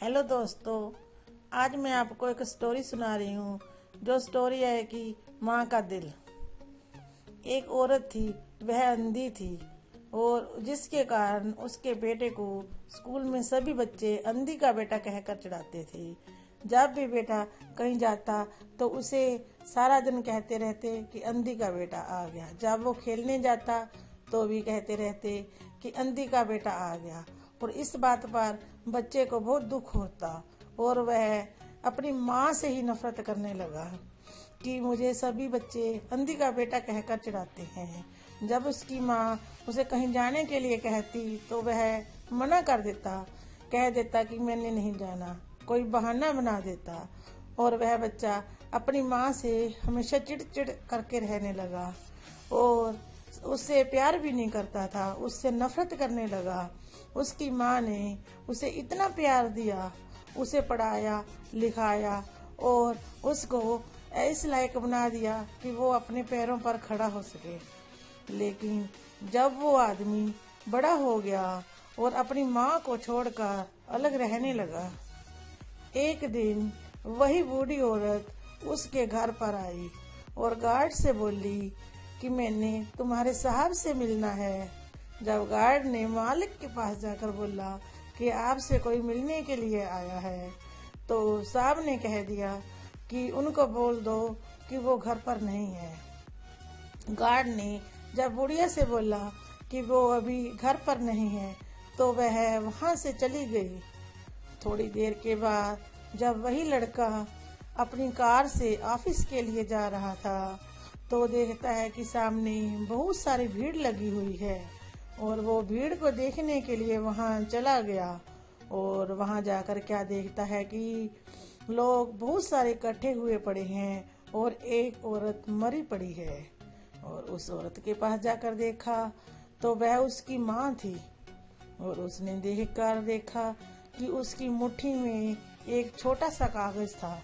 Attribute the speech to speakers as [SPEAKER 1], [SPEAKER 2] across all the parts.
[SPEAKER 1] Hello दोस्तों, आज मैं आपको एक स्टोरी सुना रही हूँ। जो स्टोरी है कि माँ का दिल। एक औरत थी, वह अंधी थी और जिसके कारण उसके बेटे को स्कूल में सभी बच्चे अंधी का बेटा कहकर चिढ़ाते थे। जब भी बेटा कहीं जाता तो उसे सारा दिन कहते रहते कि अंधी का बेटा आ गया। जब वो खेलने जाता तो भी कहते रहते कि अंधी का बेटा आ गया। और इस बात पर बच्चे को बहुत दुख होता और वह अपनी माँ से ही नफरत करने लगा कि मुझे सभी बच्चे अंधी का बेटा कहकर चिढ़ाते हैं। जब उसकी माँ उसे कहीं जाने के लिए कहती तो वह मना कर देता, कह देता कि मैंने नहीं जाना, कोई बहाना बना देता और वह बच्चा अपनी माँ से हमेशा चिढ़ करके रहने लगा और उससे प्यार भी नहीं करता था, उससे नफरत करने लगा। उसकी माँ ने उसे इतना प्यार दिया, उसे पढ़ाया लिखाया और उसको इस लायक बना दिया कि वो अपने पैरों पर खड़ा हो सके। लेकिन जब वो आदमी बड़ा हो गया और अपनी माँ को छोड़कर अलग रहने लगा, एक दिन वही बूढ़ी औरत उसके घर पर आई और गार्ड से बोली कि मैंने तुम्हारे साहब से मिलना है। जब गार्ड ने मालिक के पास जाकर बोला कि आपसे कोई मिलने के लिए आया है, तो साहब ने कह दिया कि उनको बोल दो कि वो घर पर नहीं है। गार्ड ने जब बुढ़िया से बोला कि वो अभी घर पर नहीं है तो वह वहां से चली गई। थोड़ी देर के बाद जब वही लड़का अपनी कार से ऑफिस के लिए जा रहा था तो देखता है कि सामने बहुत सारी भीड़ लगी हुई है और वो भीड़ को देखने के लिए वहां चला गया। और वहां जाकर क्या देखता है कि लोग बहुत सारे इकट्ठे हुए पड़े हैं और एक औरत मरी पड़ी है। और उस औरत के पास जाकर देखा तो वह उसकी माँ थी और उसने देखा कि उसकी मुट्ठी में एक छोटा सा कागज था।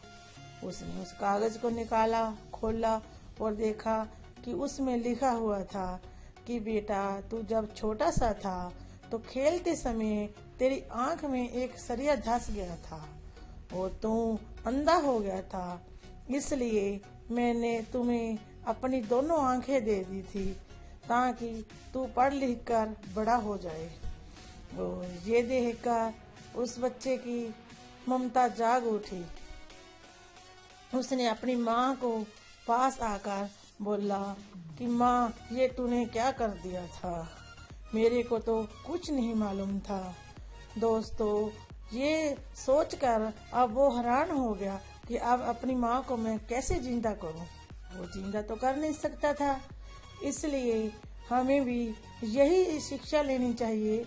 [SPEAKER 1] उसने उस कागज को निकाला, खोला और देखा कि उसमें लिखा हुआ था कि बेटा, तू जब छोटा सा था तो खेलते समय तेरी आंख में एक सरिया धंस गया था और तू अंधा हो गया था, इसलिए मैंने तुम्हें अपनी दोनों आंखें दे दी थी ताकि तू पढ़ लिख कर बड़ा हो जाए। और ये देखकर उस बच्चे की ममता जाग उठी। उसने अपनी माँ को पास आकर बोला कि माँ, ये तूने क्या कर दिया था, मेरे को तो कुछ नहीं मालूम था। दोस्तों, ये सोचकर अब वो हैरान हो गया कि अब अपनी माँ को मैं कैसे जिंदा करूं। वो जिंदा तो कर नहीं सकता था, इसलिए हमें भी यही शिक्षा लेनी चाहिए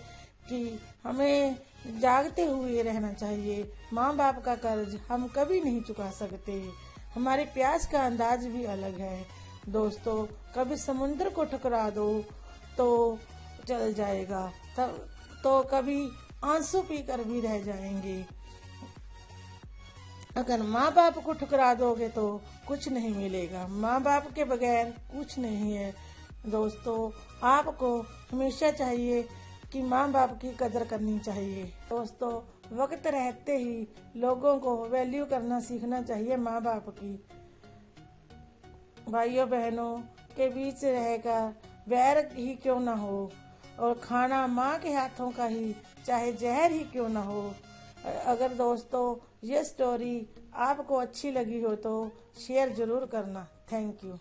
[SPEAKER 1] कि हमें जागते हुए रहना चाहिए। माँ बाप का कर्ज हम कभी नहीं चुका सकते। हमारे प्यास का अंदाज भी अलग है। दोस्तों, कभी समुद्र को ठुकरा दो तो चल जाएगा, तब तो कभी आंसू पीकर भी रह जाएंगे। अगर माँ बाप को ठुकरा दोगे तो कुछ नहीं मिलेगा। माँ बाप के बगैर कुछ नहीं है। दोस्तों, आपको हमेशा चाहिए कि माँ बाप की कदर करनी चाहिए। दोस्तों, वक्त रहते ही लोगों को वैल्यू करना सीखना चाहिए माँ बाप की। भाइयों बहनों के बीच रहकर वैर ही क्यों ना हो और खाना माँ के हाथों का ही चाहे जहर ही क्यों ना हो। अगर दोस्तों ये स्टोरी आपको अच्छी लगी हो तो शेयर जरूर करना। Thank you.